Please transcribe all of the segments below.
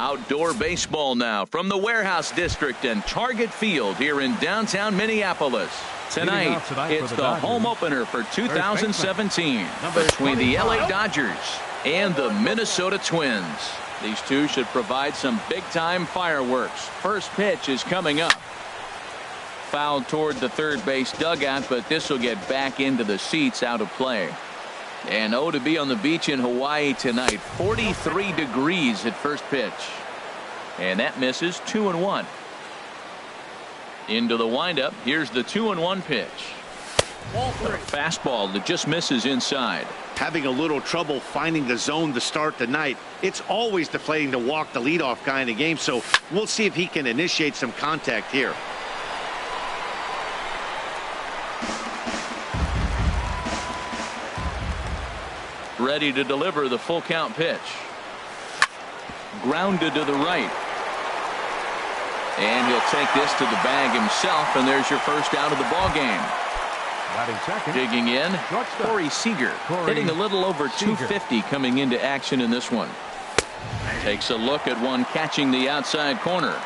Outdoor baseball now from the Warehouse District and Target Field here in downtown Minneapolis. Tonight it's the home opener for 2017 between the LA Dodgers and the Minnesota Twins. These two should provide some big-time fireworks. First pitch is coming up. Fouled toward the third base dugout, but this will get back into the seats, out of play. And to be on the beach in Hawaii tonight. 43 degrees at first pitch. And that misses. 2-1. Into the windup. Here's the 2-1 pitch. A fastball that just misses inside. Having a little trouble finding the zone to start the night. It's always deflating to walk the leadoff guy in the game, so we'll see if he can initiate some contact here. Ready to deliver the full count pitch. Grounded to the right. And he'll take this to the bag himself, and there's your first out of the ball game. Digging in, Corey Seager, hitting a little over 250 coming into action in this one. Takes a look at one catching the outside corner.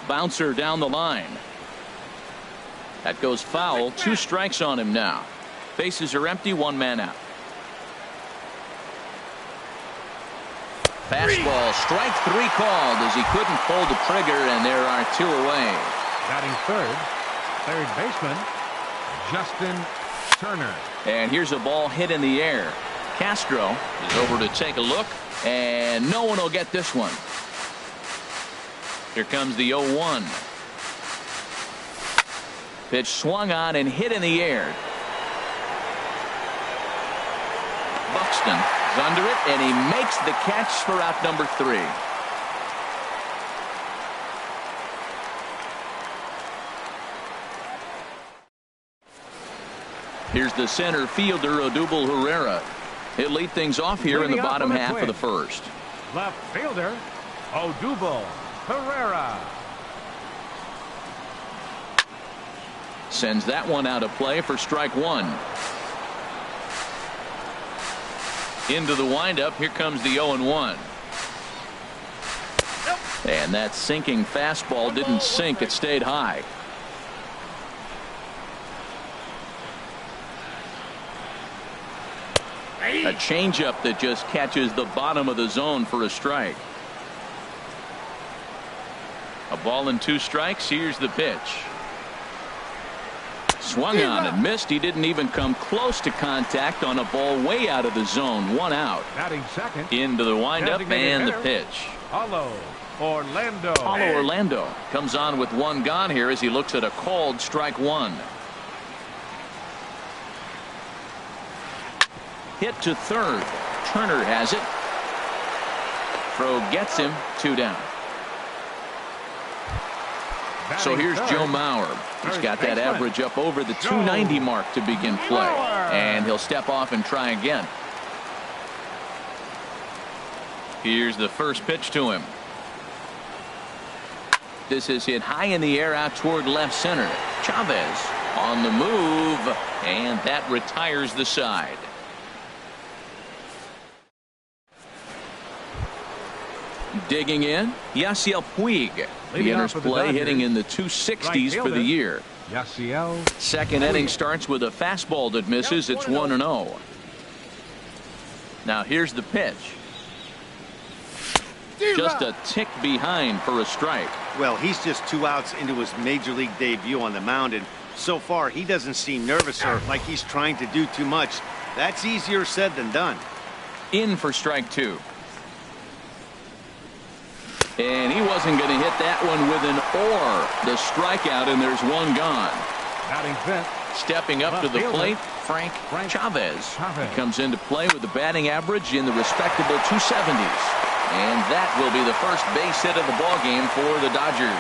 Bouncer down the line. That goes foul. 2 strikes on him now. Bases are empty. 1 man out. Fastball, strike 3 called as he couldn't pull the trigger, and there are 2 away. Batting third baseman Justin Turner. And here's a ball hit in the air. Castro is over to take a look, and no one will get this one. Here comes the 0-1. Pitch swung on and hit in the air. Buxton is under it, and he makes the catch for out number 3. Here's the center fielder, Odubel Herrera. He'll lead things off here in the bottom half of the first. Left fielder, Odubel Herrera. Sends that one out of play for strike 1. Into the windup. Here comes the 0-1. And that sinking fastball didn't sink. It stayed high. A changeup that just catches the bottom of the zone for a strike. A ball and 2 strikes. Here's the pitch. Swung on and missed. He didn't even come close to contact on a ball way out of the zone. 1 out. Batting second. Into the windup and the pitch. Paulo Orlando comes on with 1 gone here as he looks at a called strike 1. Hit to third. Turner has it. Throw gets him. 2 down. So here's Joe Mauer. He's got that average up over the 290 mark to begin play. And he'll step off and try again. Here's the first pitch to him. This is hit high in the air out toward left center. Chavez on the move, and that retires the side. Digging in, Yasiel Puig. He enters play hitting in the 260s for the year. Second inning starts with a fastball that misses. It's 1-0. Now here's the pitch. Just a tick behind for a strike. Well, he's just 2 outs into his major league debut on the mound, and so far he doesn't seem nervous or like he's trying to do too much. That's easier said than done. In for strike 2. And he wasn't going to hit that one with an the strikeout, and there's 1 gone. Batting fifth. Stepping up to the plate, Frank Chavez. He comes into play with a batting average in the respectable 270s. And that will be the first base hit of the ball game for the Dodgers.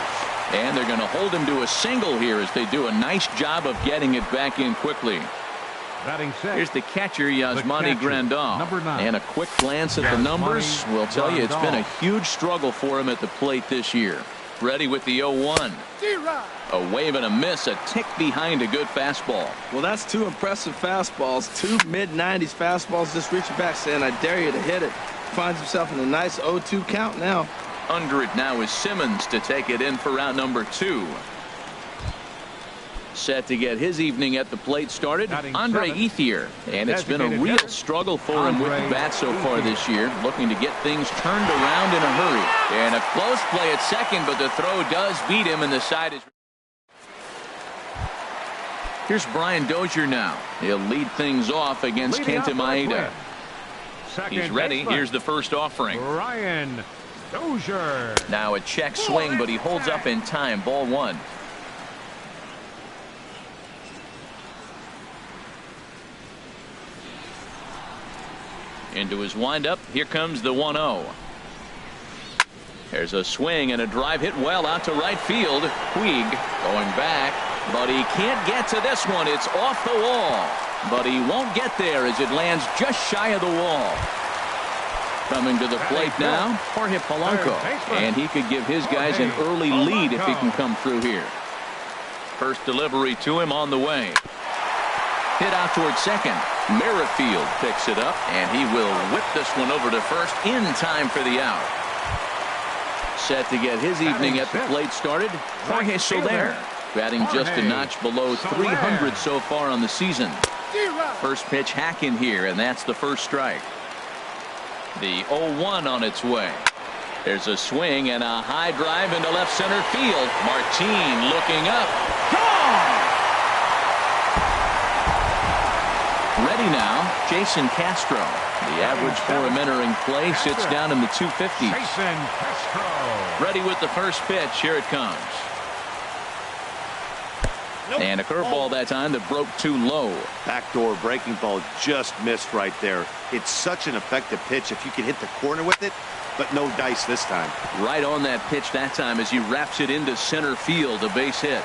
And they're going to hold him to a single here as they do a nice job of getting it back in quickly. Here's the catcher, Yasmani Grandal. And a quick glance at the numbers will tell you it's been a huge struggle for him at the plate this year. Ready with the 0-1. A wave and a miss, a tick behind a good fastball. Well, that's two impressive fastballs. Two mid-90s fastballs just reaching back saying, I dare you to hit it. Finds himself in a nice 0-2 count now. Under it now is Simmons to take it in for round number 2. Set to get his evening at the plate started, Andre Ethier. And it's been a real struggle for him with the bat so far this year, looking to get things turned around in a hurry. And a close play at second, but the throw does beat him, and the side is... Here's Brian Dozier now. He'll lead things off against Kenta Maeda. He's ready. Here's the first offering. Brian Dozier. Now a check swing, but he holds up in time. Ball 1. Into his windup. Here comes the 1-0. There's a swing and a drive hit well out to right field. Puig going back, but he can't get to this one. It's off the wall, but he won't get there as it lands just shy of the wall. Coming to the plate now, Jorge Polanco, and he could give his guys an early lead if he can come through here. First delivery to him on the way. Hit out towards second. Merrifield picks it up, and he will whip this one over to first in time for the out. Set to get his evening at the plate started, Jorge Soler, batting just a notch below 300 so far on the season. First pitch hack in here, and that's the first strike. The 0-1 on its way. There's a swing and a high drive into left center field. Martin looking up. Gone! Ready now, Jason Castro. The average for him entering play sits down in the 250s. Jason Castro. Ready with the first pitch. Here it comes. And a curveball that time that broke too low. Backdoor breaking ball just missed right there. It's such an effective pitch if you can hit the corner with it, but no dice this time. Right on that pitch that time as he wraps it into center field, a base hit.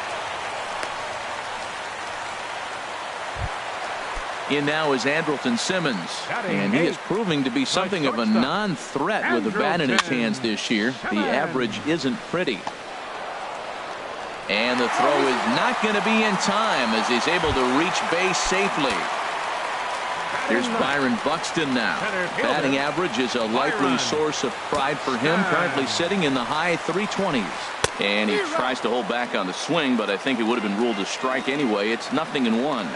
In now is Andrelton Simmons, and he is proving to be something of a non-threat with the bat in his hands this year. The average isn't pretty. And the throw is not going to be in time as he's able to reach base safely. Here's Byron Buxton now. Batting average is a likely source of pride for him, currently sitting in the high 320s. And he tries to hold back on the swing, but I think it would have been ruled a strike anyway. It's 0-1.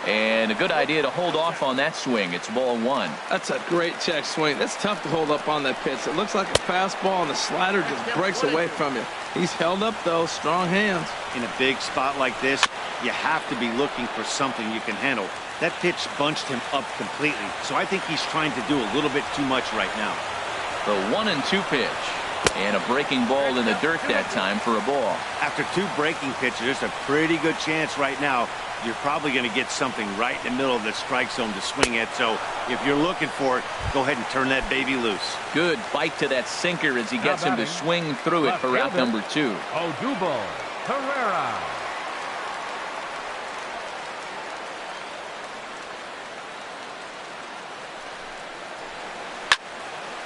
And a good idea to hold off on that swing. It's ball 1. That's a great check swing. That's tough to hold up on that pitch. It looks like a fastball, and the slider just breaks away from you. He's held up, though. Strong hands. In a big spot like this, you have to be looking for something you can handle. That pitch bunched him up completely, so I think he's trying to do a little bit too much right now. The 1-2 pitch. And a breaking ball in the dirt that time for a ball. After two breaking pitches, there's a pretty good chance right now you're probably going to get something right in the middle of the strike zone to swing at. So if you're looking for it, go ahead and turn that baby loose. Good bite to that sinker as he gets him to swing through it for route number 2. Odubel Herrera.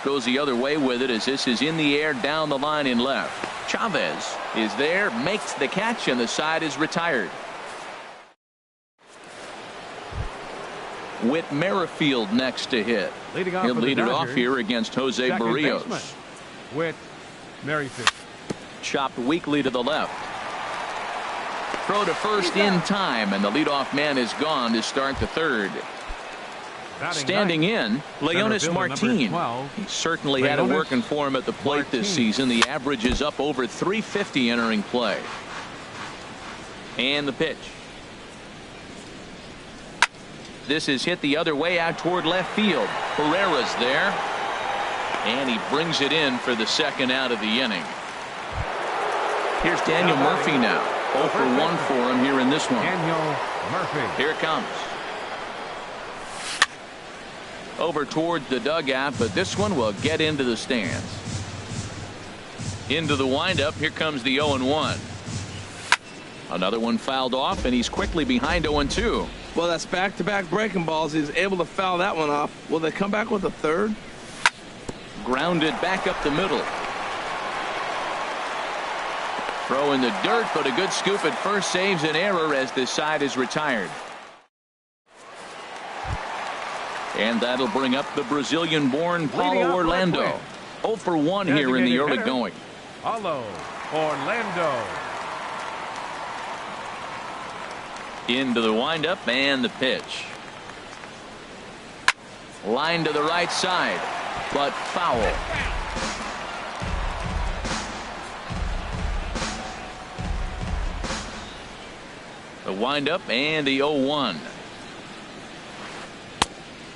Goes the other way with it as this is in the air down the line in left. Chavez is there, makes the catch, and the side is retired. Whit Merrifield next to hit. He'll lead it off here against Jose Barrios. Whit Merrifield. Chopped weakly to the left. Throw to first in time, and the leadoff man is gone to start the third. Standing in, Leonis Martin. He certainly had it working for him at the plate this season. The average is up over 350 entering play. And the pitch. This is hit the other way out toward left field. Herrera's there. And he brings it in for the second out of the inning. Here's Daniel Murphy now. 0 for 1 for him here in this one. Daniel Murphy. Here it comes. Over toward the dugout, but this one will get into the stands. Into the windup. Here comes the 0-1. Another one fouled off, and he's quickly behind 0-2. Well, that's back-to-back breaking balls. He's able to foul that one off. Will they come back with a third? Grounded back up the middle. Throw in the dirt, but a good scoop at first saves an error as this side is retired. And that'll bring up the Brazilian-born Paulo Orlando. 0 for 1 here in the early going. Paulo Orlando. Into the windup and the pitch. Line to the right side, but foul. The windup and the 0-1.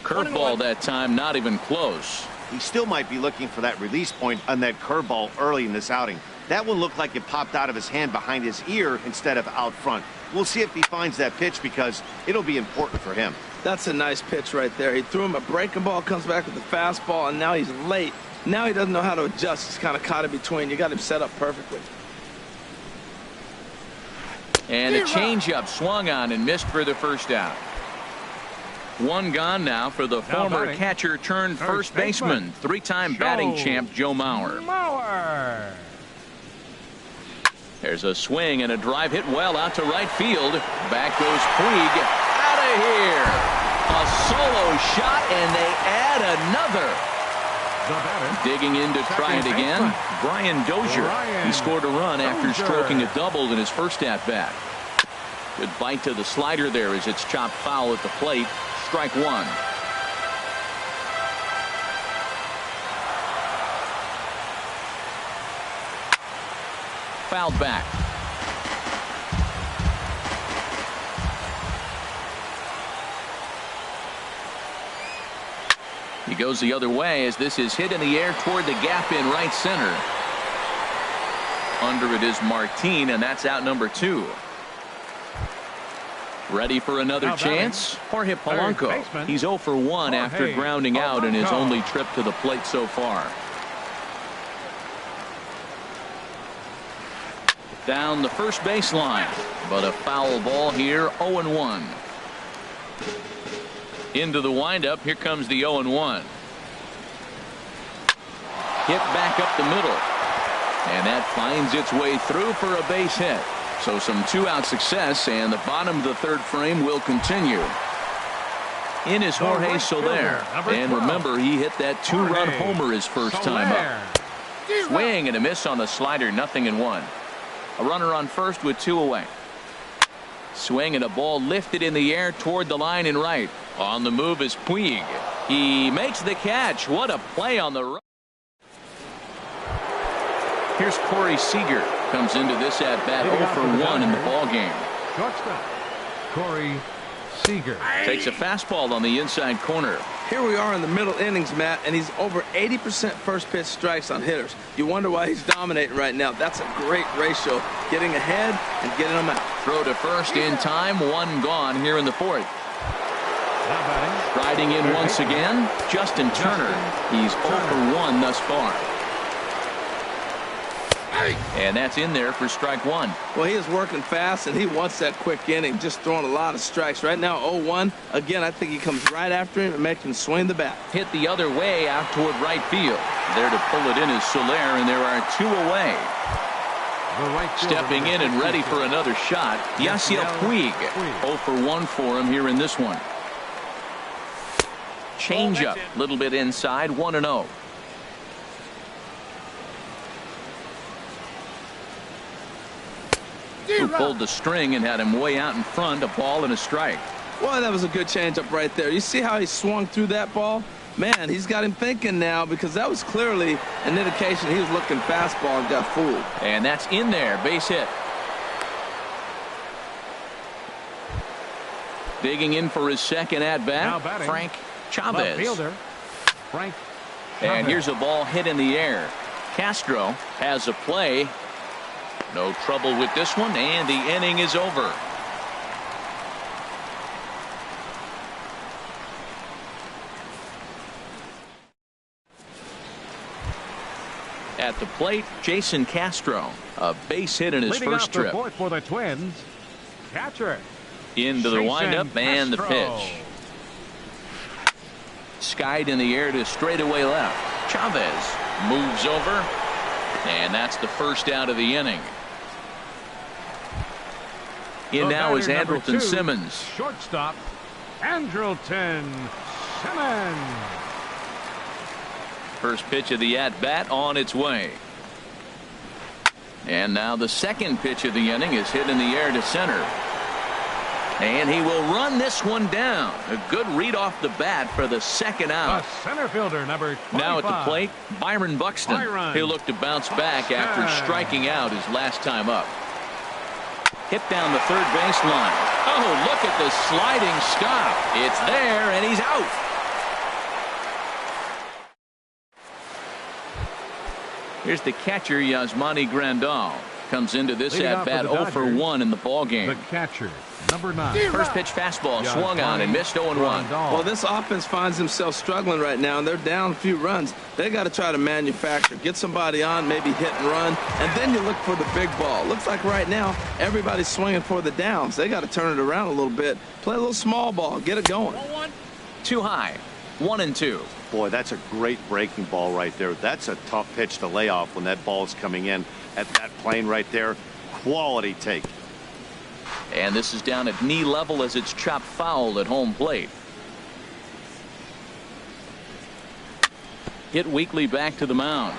Curveball that time, not even close. He still might be looking for that release point on that curveball early in this outing. That one looked like it popped out of his hand behind his ear instead of out front. We'll see if he finds that pitch because it'll be important for him. That's a nice pitch right there. He threw him a breaking ball, comes back with the fastball, and now he's late. Now he doesn't know how to adjust. He's kind of caught in between. You got him set up perfectly. And a changeup swung on and missed for the first out. One gone now for the former catcher turned first baseman, three-time batting champ Joe Mauer. There's a swing and a drive hit well out to right field. Back goes Puig. Out of here. A solo shot, and they add another. Digging in to try it again, Brian Dozier. He scored a run after stroking a double in his first at-bat. Good bite to the slider there as it's chopped foul at the plate. Strike one. Fouled back. He goes the other way as this is hit in the air toward the gap in right center. Under it is Martin, and that's out number 2. Ready for another chance? Jorge Polanco. He's 0 for 1 after grounding out in his only trip to the plate so far. Down the first baseline, but a foul ball here. 0-1. Into the windup. Here comes the 0-1. Hit back up the middle, and that finds its way through for a base hit. So some 2-out success, and the bottom of the third frame will continue. In is Jorge Soler, and remember, he hit that 2-run homer his first time up. Swing and a miss on the slider, 0-1. A runner on first with 2 away. Swing and a ball lifted in the air toward the line in right. On the move is Puig. He makes the catch. What a play on the right. Here's Corey Seager. Comes into this at-bat 0 for 1 in the ballgame. Shortstop Corey Seager takes a fastball on the inside corner. Here we are in the middle innings, Matt, and he's over 80% first pitch strikes on hitters. You wonder why he's dominating right now. That's a great ratio, getting ahead and getting them out. Throw to first in time, 1 gone here in the 4th. Riding in once again, Justin Turner. He's 0 for 1 thus far. And that's in there for strike 1. Well, he is working fast, and he wants that quick inning, just throwing a lot of strikes. Right now, 0-1. Again, I think he comes right after him and makes him swing the bat. Hit the other way out toward right field. There to pull it in is Soler, and there are 2 away. Stepping in and ready for another shot, Yasiel Puig. 0 for 1 for him here in this one. Change up, a little bit inside, 1-0. Who pulled the string and had him way out in front, a ball and a strike. Well, that was a good changeup right there. You see how he swung through that ball? Man, he's got him thinking now, because that was clearly an indication he was looking fastball and got fooled. And that's in there, base hit. Digging in for his second at-bat, Frank Chavez. And here's a ball hit in the air. Castro has a play. No trouble with this one, and the inning is over. At the plate, Jason Castro, a base hit in his first trip. For the Twins, catcher. Into the windup and the pitch. Skied in the air to straightaway left. Chavez moves over, and that's the first out of the inning. In now is Andrelton 2, Simmons. Shortstop, Andrelton Simmons. First pitch of the at-bat on its way. And now the second pitch of the inning is hit in the air to center. And he will run this one down. A good read off the bat for the second out. The center fielder, number 25. Now at the plate, Byron Buxton. He'll look to bounce back after striking out his last time up. Hit down the third baseline. Oh, look at the sliding stop. It's there, and he's out. Here's the catcher, Yasmani Grandal. Comes into this at-bat 0 for 1 in the ballgame. The catcher, number 9. First pitch fastball swung on and missed 0-1. Well, this offense finds themselves struggling right now, and they're down a few runs. They got to try to manufacture, get somebody on, maybe hit and run, and then you look for the big ball. Looks like right now everybody's swinging for the downs. They got to turn it around a little bit, play a little small ball, get it going. Too high, 1-2. Boy, that's a great breaking ball right there. That's a tough pitch to lay off when that ball's coming in at that plane right there. Quality take. And this is down at knee level as it's chopped foul at home plate. Hit weakly back to the mound.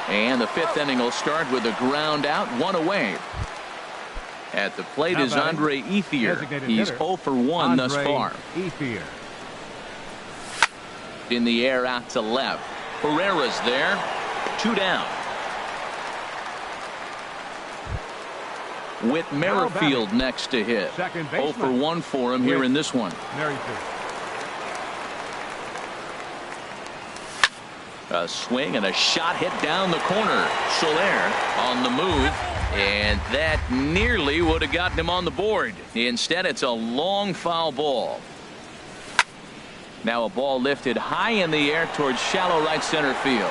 And the fifth inning will start with a ground out, one away. At the plate is Andre Ethier. He's 0 for 1 thus far. Ethier. In the air out to left. Herrera's there. 2 down. Whit Merrifield next to hit. 0 for 1 for him here in this one. A swing and a shot hit down the corner. Soler on the move, and that nearly would have gotten him on the board. Instead, it's a long foul ball. Now a ball lifted high in the air towards shallow right center field.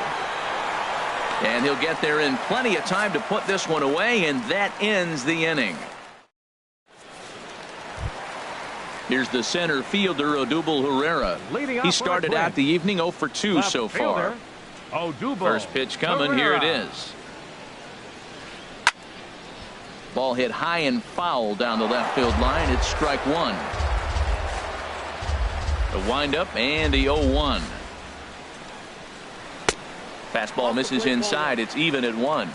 And he'll get there in plenty of time to put this one away, and that ends the inning. Here's the center fielder, Odubel Herrera. He started out the evening 0 for 2 so far. First pitch coming, here it is. Ball hit high and foul down the left field line. It's strike 1. The windup and the 0-1. Fastball misses inside. It's even at 1.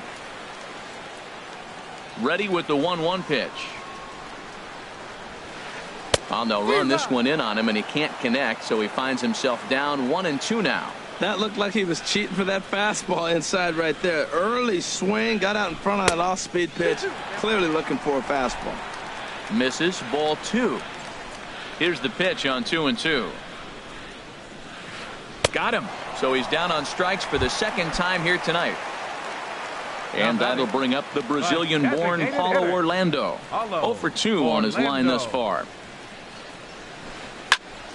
Ready with the 1-1 pitch. Oh, they'll run this one in on him, and he can't connect, so he finds himself down 1-2 now. That looked like he was cheating for that fastball inside right there. Early swing, got out in front of that off-speed pitch. Clearly looking for a fastball. Misses, ball 2. Here's the pitch on 2-2. Got him. So he's down on strikes for the second time here tonight. And that'll bring up the Brazilian-born Paulo Orlando. 0 for 2 on his line thus far.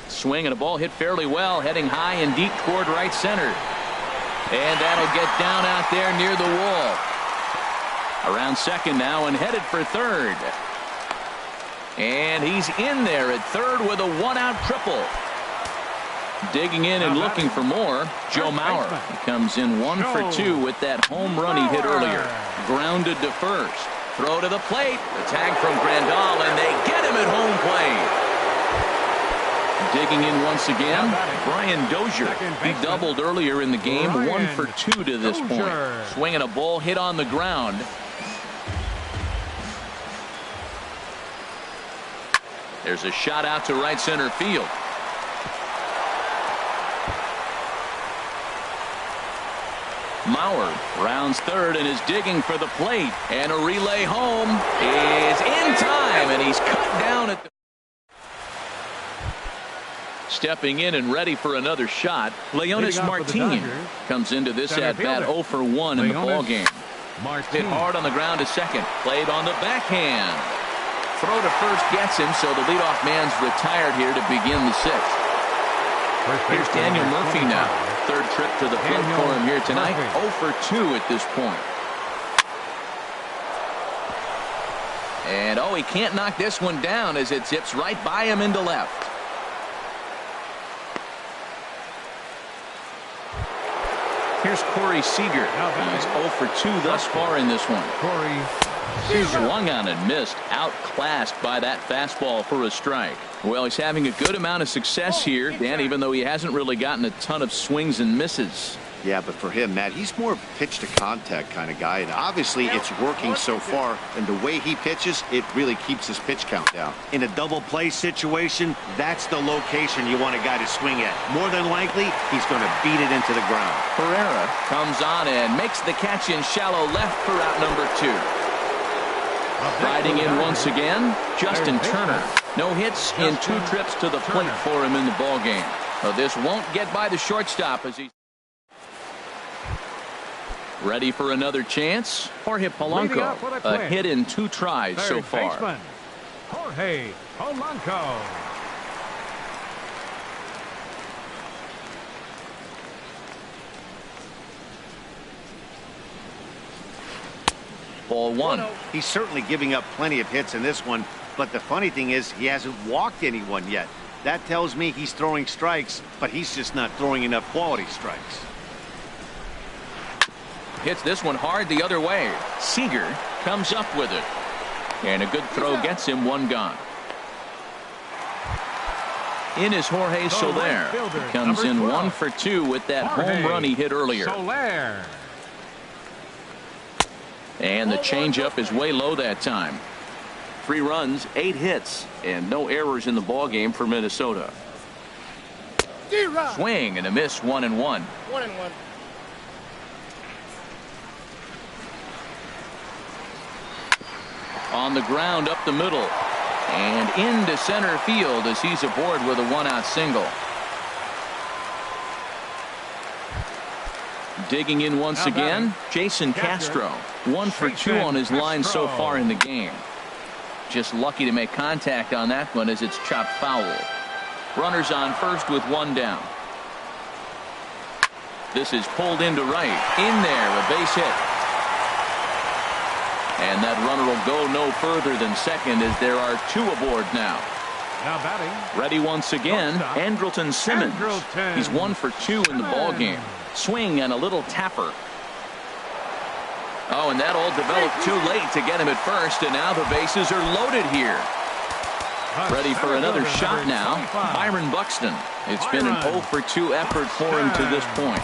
Swing and a ball hit fairly well, heading high and deep toward right center. And that'll get down out there near the wall. Around second now and headed for third. And he's in there at third with a 1-out triple. Digging in and looking for more, Joe Mauer. He comes in 1 for 2 with that home run he hit earlier. Grounded to first. Throw to the plate. The tag from Grandal, and they get him at home plate. Digging in once again, Brian Dozier. He doubled earlier in the game, 1 for 2 to this point. Swinging a ball hit on the ground. There's a shot out to right center field. Mauer rounds third and is digging for the plate, and a relay home is in time, and he's cut down at the... Stepping in and ready for another shot, Leonis Martin comes into this at-bat 0 for 1 in the ballgame. Hit hard on the ground to second, played on the backhand. Throw to first gets him, so the leadoff man's retired here to begin the 6th. Here's Daniel Murphy now. Third trip to the plate for him here tonight. 0 for 2 at this point. And he can't knock this one down as it zips right by him into left. Here's Corey Seager. He's 0 for 2 thus far in this one. Corey Swung on and missed. Outclassed by that fastball for a strike. Well, he's having a good amount of success here, Dan, even though he hasn't really gotten a ton of swings and misses. Yeah, but for him, Matt, he's more pitch to contact kind of guy, and obviously it's working so far, and the way he pitches, it really keeps his pitch count down. In a double play situation, that's the location you want a guy to swing at. More than likely, he's going to beat it into the ground. Herrera comes on and makes the catch in shallow left for out number 2. Riding in once again, Justin Turner. No hits in 2 trips to the plate for him in the ballgame. This won't get by the shortstop as he's ready for another chance. Jorge Polanco, a hit in 2 tries so far. Baseman, Jorge Polanco. Ball 1. He's certainly giving up plenty of hits in this one, but the funny thing is he hasn't walked anyone yet. That tells me he's throwing strikes, but he's just not throwing enough quality strikes. Hits this one hard the other way. Seager comes up with it. And a good throw gets him 1 gone. In is Jorge Soler. He comes in 1 for 2 with that home run he hit earlier. Soler. And the changeup is way low that time. 3 runs, 8 hits, and no errors in the ballgame for Minnesota. Swing and a miss, 1-1. On the ground up the middle and into center field as he's aboard with a 1-out single. Digging in once again, Jason Castro. 1 for 2 on his line so far in the game. Just lucky to make contact on that one as it's chopped foul. Runners on first with 1 down. This is pulled into right. In there, a base hit. And that runner will go no further than second as there are 2 aboard now. Now batting. Ready once again, Andrelton Simmons. He's 1 for 2 in the ballgame. Swing and a little tapper. Oh, and that all developed too late to get him at first, and now the bases are loaded here. Ready for another shot now, Byron Buxton. It's been an 0 for 2 effort for him to this point.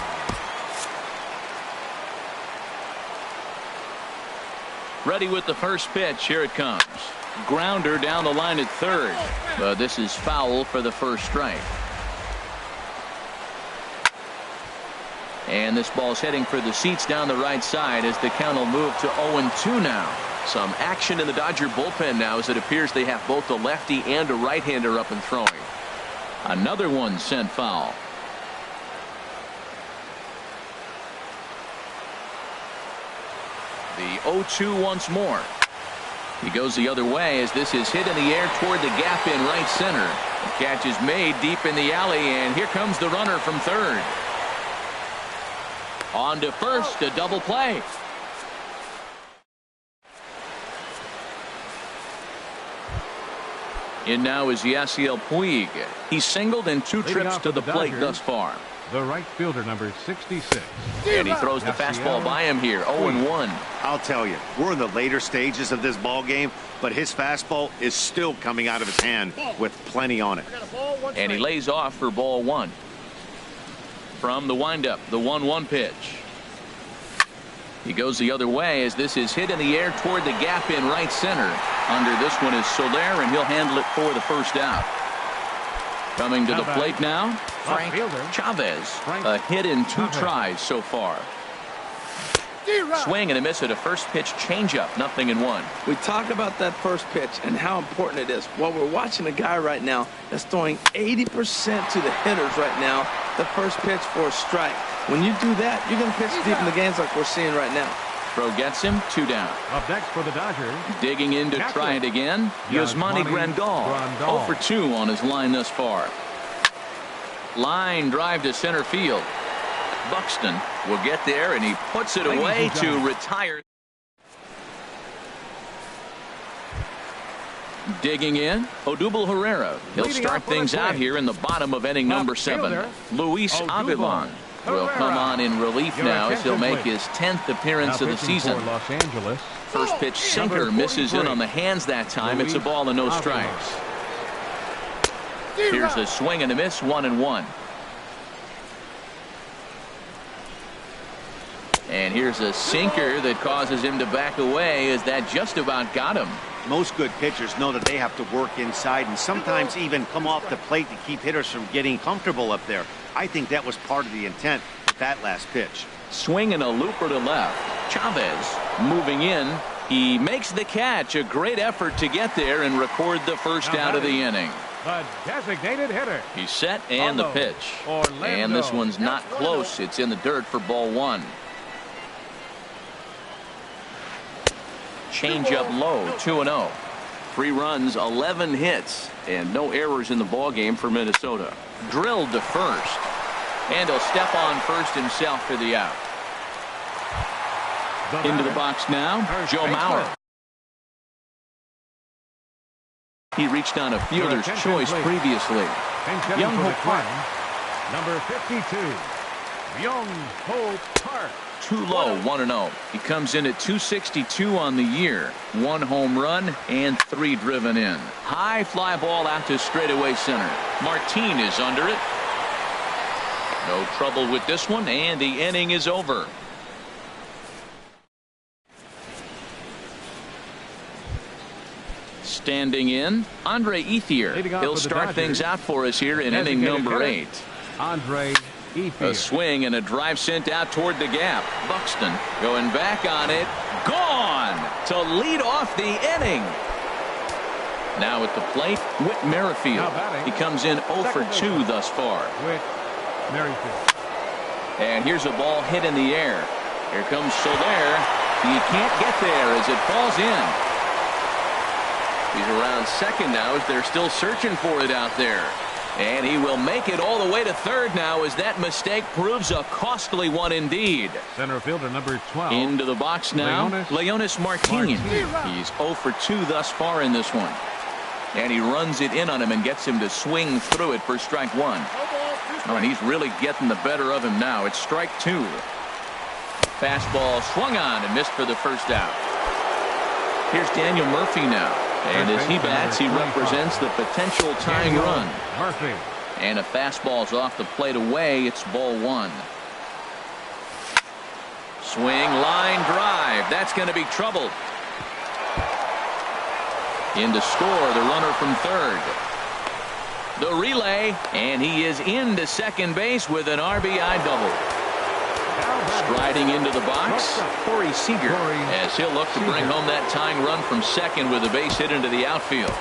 Ready with the first pitch. Here it comes. Grounder down the line at third. This is foul for the first strike. And this ball's heading for the seats down the right side as the count will move to 0-2 now. Some action in the Dodger bullpen now as it appears they have both a lefty and a right-hander up and throwing. Another one sent foul. The 0-2 once more. He goes the other way as this is hit in the air toward the gap in right center. The catch is made deep in the alley, and here comes the runner from third. On to first, a double play. In now is Yasiel Puig. He's singled in 2 trips to the plate thus far. The right fielder, number 66. And he throws the fastball by him here, 0-1. I'll tell you, we're in the later stages of this ball game, but his fastball is still coming out of his hand with plenty on it. And he lays off for ball 1. From the windup, the 1-1 pitch. He goes the other way as this is hit in the air toward the gap in right center. Under this one is Soler, and he'll handle it for the first out. Coming to the plate now, Frank Chavez. A hit in 2 tries so far. Swing and a miss at a first pitch changeup, 0-1. We talk about that first pitch and how important it is. Well, we're watching a guy right now that's throwing 80% to the hitters right now. The first pitch for a strike. When you do that, you're going to pitch deep in the games like we're seeing right now. Throw gets him, 2 down. Up next for the Dodgers. Digging in to try it again, Yasmani Grandal. 0 for 2 on his line thus far. Line drive to center field. Buxton will get there, and he puts it away to retire. Digging in, Odubel Herrera. He'll start things out here in the bottom of inning number 7. Luis Avilan will come on in relief now as he'll make his 10th appearance of the season. Los Angeles. First pitch sinker misses in on the hands that time. It's a ball and no strikes. Here's a swing and a miss, 1-1. And here's a sinker that causes him to back away as that just about got him. Most good pitchers know that they have to work inside and sometimes even come off the plate to keep hitters from getting comfortable up there. I think that was part of the intent with that last pitch. Swing and a looper to left. Chavez moving in. He makes the catch. A great effort to get there and record the first out of the inning. The designated hitter. He's set and the pitch. And this one's not close. It's in the dirt for ball one. Change up low, 2-0. 3 runs, 11 hits, and no errors in the ball game for Minnesota. Drilled to first, and he'll step on first himself for the out. Into the box now, Joe Mauer. He reached on a fielder's choice previously. Young Ho Park. Number 52, Young Ho Park. Too low, 1-0. He comes in at 262 on the year. 1 home run and 3 driven in. High fly ball out to straightaway center. Martin is under it. No trouble with this one, and the inning is over. Standing in, Andre Ethier. He'll start things out for us here in inning number 8. Andre Ethier. A swing and a drive sent out toward the gap. Buxton going back on it. Gone to lead off the inning. Now at the plate, Whit Merrifield. He comes in 0 for 2 thus far. Whit Merrifield. And here's a ball hit in the air. Here comes Soler. He can't get there as it falls in. He's around second now as they're still searching for it out there. And he will make it all the way to third now as that mistake proves a costly one indeed. Center fielder number 12. Into the box now, Leonis Martin. He's 0 for 2 thus far in this one. And he runs it in on him and gets him to swing through it for strike 1. Oh, and he's really getting the better of him now. It's strike 2. Fastball swung on and missed for the first out. Here's Daniel Murphy now. And as he bats, he represents the potential tying run. Murphy. And a fastball's off the plate away. It's ball 1. Swing, line drive. That's going to be trouble. In to score, the runner from third. The relay, and he is into second base with an RBI double. Striding into the box, Corey Seager, as he'll look to bring home that tying run from second with a base hit into the outfield.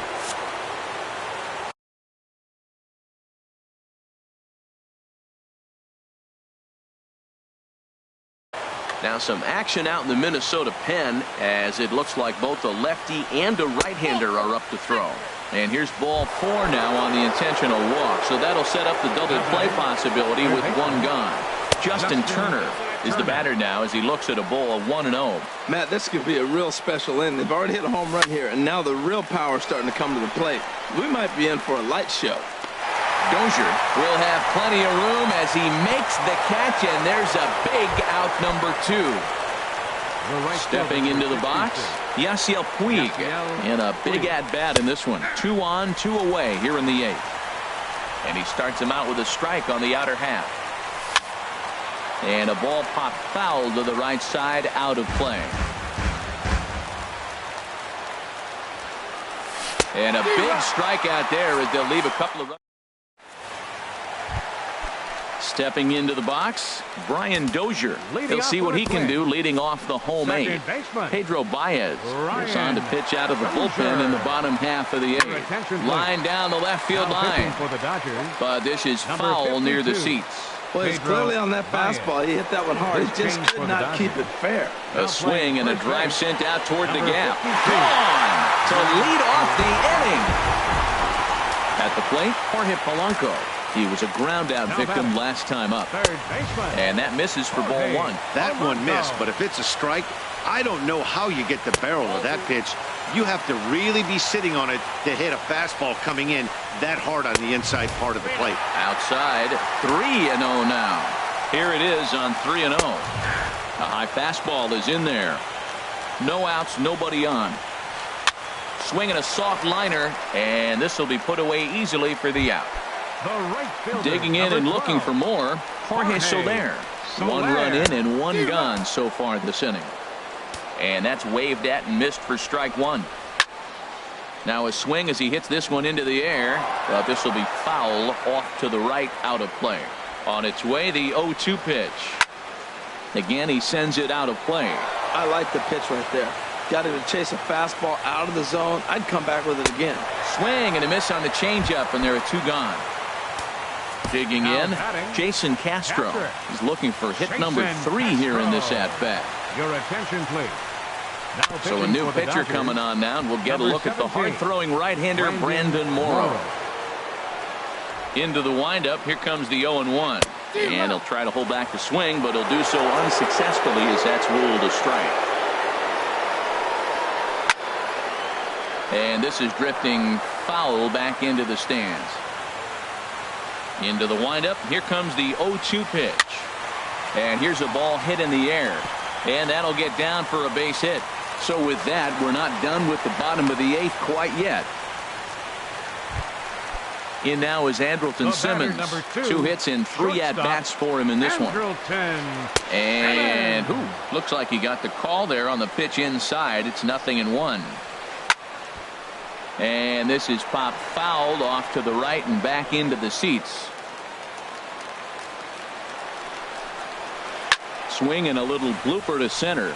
Now some action out in the Minnesota pen as it looks like both a lefty and a right-hander are up to throw. And here's ball 4 now on the intentional walk. So that'll set up the double play possibility with 1 gone. Justin Turner is the batter now as he looks at a ball of 1-0. Matt, this could be a real special inning. They've already hit a home run here, and now the real power is starting to come to the plate. We might be in for a light show. Dozier will have plenty of room as he makes the catch, and there's a big out number 2. Stepping into the box, Yasiel Puig in a big at-bat in this one. 2 on, 2 away here in the 8th. And he starts him out with a strike on the outer half. And a ball popped foul to the right side, out of play. And a big strikeout there as they'll leave a couple of runs. Stepping into the box, Brian Dozier. He'll see what he can do leading off the home 8. Pedro Baez is on to pitch out of the bullpen in the bottom half of the 8th. Line down the left field line. But this is foul near the seats. Well, he's clearly on that fastball. He hit that one hard. He just could not keep it fair. A swing and a drive sent out toward the gap. Gone to lead off the inning. At the plate, Jorge Polanco. He was a ground out victim last time up. And that misses for ball 1. That one missed, but if it's a strike, I don't know how you get the barrel of that pitch. You have to really be sitting on it to hit a fastball coming in that hard on the inside part of the plate. Outside, 3-0 now. Here it is on 3-0. A high fastball is in there. No outs, nobody on. Swinging a soft liner, and this will be put away easily for the out. The right fielder, digging in and looking for more, Jorge Soler. One run in and one gone so far this inning. And that's waved at and missed for strike one. Now a swing as he hits this one into the air, but this will be foul off to the right, out of play. On its way, the 0-2 pitch. Again, he sends it out of play. I like the pitch right there. Got him to chase a fastball out of the zone. I'd come back with it again. Swing and a miss on the changeup, and there are two gone. Digging in, Jason Castro. He's looking for hit number 3 here in this at-bat. Your attention, please. So a new pitcher coming on now, and we'll get a look at the hard-throwing right-hander Brandon Morrow. Into the windup, here comes the 0-1. And he'll try to hold back the swing, but he'll do so unsuccessfully as that's ruled a strike. And this is drifting foul back into the stands. Into the windup, here comes the 0-2 pitch. And here's a ball hit in the air. And that'll get down for a base hit. So with that, we're not done with the bottom of the 8th quite yet. In now is Andrelton Simmons. 2 hits and 3 at-bats for him in this one. And looks like he got the call there on the pitch inside. It's 0-1. And this is popped fouled off to the right and back into the seats. Swing and a little blooper to center.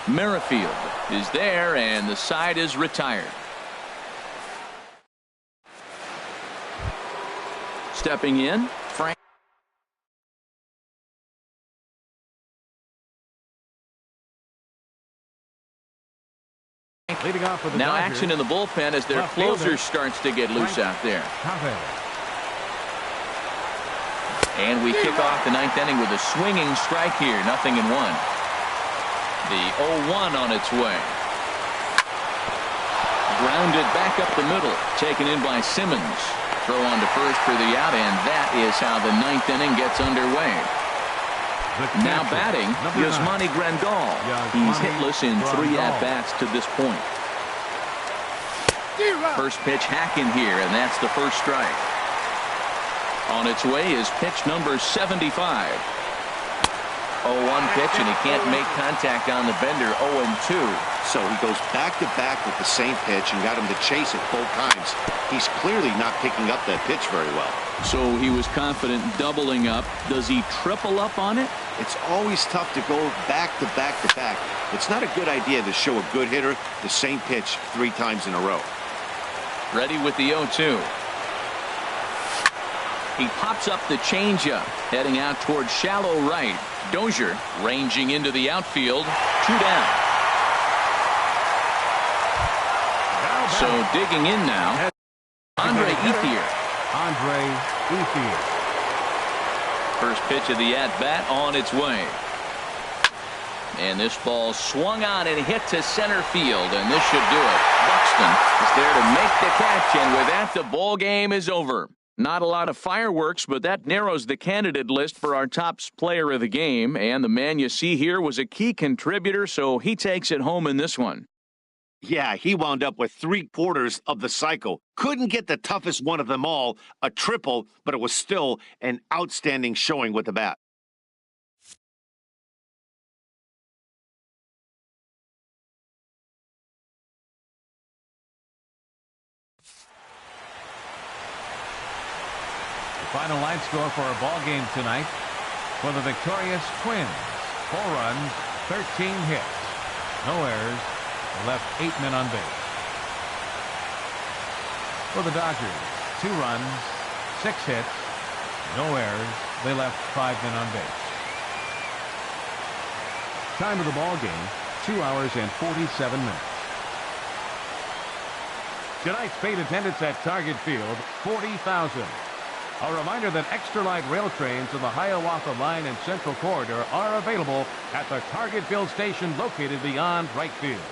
Merrifield is there, and the side is retired. Stepping in, Frank. Leading off for the now Dodgers, action in the bullpen as their closer starts to get loose out there. And we kick off the 9th inning with a swinging strike here. 0-1. The 0-1 on its way. Grounded back up the middle. Taken in by Simmons. Throw on to first for the out, and that is how the 9th inning gets underway. Now batting, Yasmani Grandal. He's hitless in 3 at-bats to this point. First pitch hack in here, and that's the first strike. On its way is pitch number 75. 0-1 pitch, and he can't make contact on the bender. 0-2. So he goes back-to-back with the same pitch and got him to chase it both times. He's clearly not picking up that pitch very well. So he was confident doubling up. Does he triple up on it? It's always tough to go back-to-back-to-back. It's not a good idea to show a good hitter the same pitch 3 times in a row. Ready with the 0-2. He pops up the changeup, heading out towards shallow right. Dozier ranging into the outfield. 2 down. So digging in now, Andre Ethier. First pitch of the at-bat on its way. And this ball swung on and hit to center field, and this should do it. Buxton is there to make the catch, and with that, the ball game is over. Not a lot of fireworks, but that narrows the candidate list for our top player of the game, and the man you see here was a key contributor, so he takes it home in this one. Yeah, he wound up with 3/4 of the cycle. Couldn't get the toughest one of them all, a triple, but it was still an outstanding showing with the bat. The final line score for our ball game tonight for the victorious Twins: 4 runs, 13 hits, no errors. Left 8 men on base. For the Dodgers, 2 runs, 6 hits, no errors. They left 5 men on base. Time of the ball game, 2 hours and 47 minutes. Tonight's paid attendance at Target Field, 40,000. A reminder that extra light rail trains in the Hiawatha Line and Central Corridor are available at the Target Field station located beyond right field.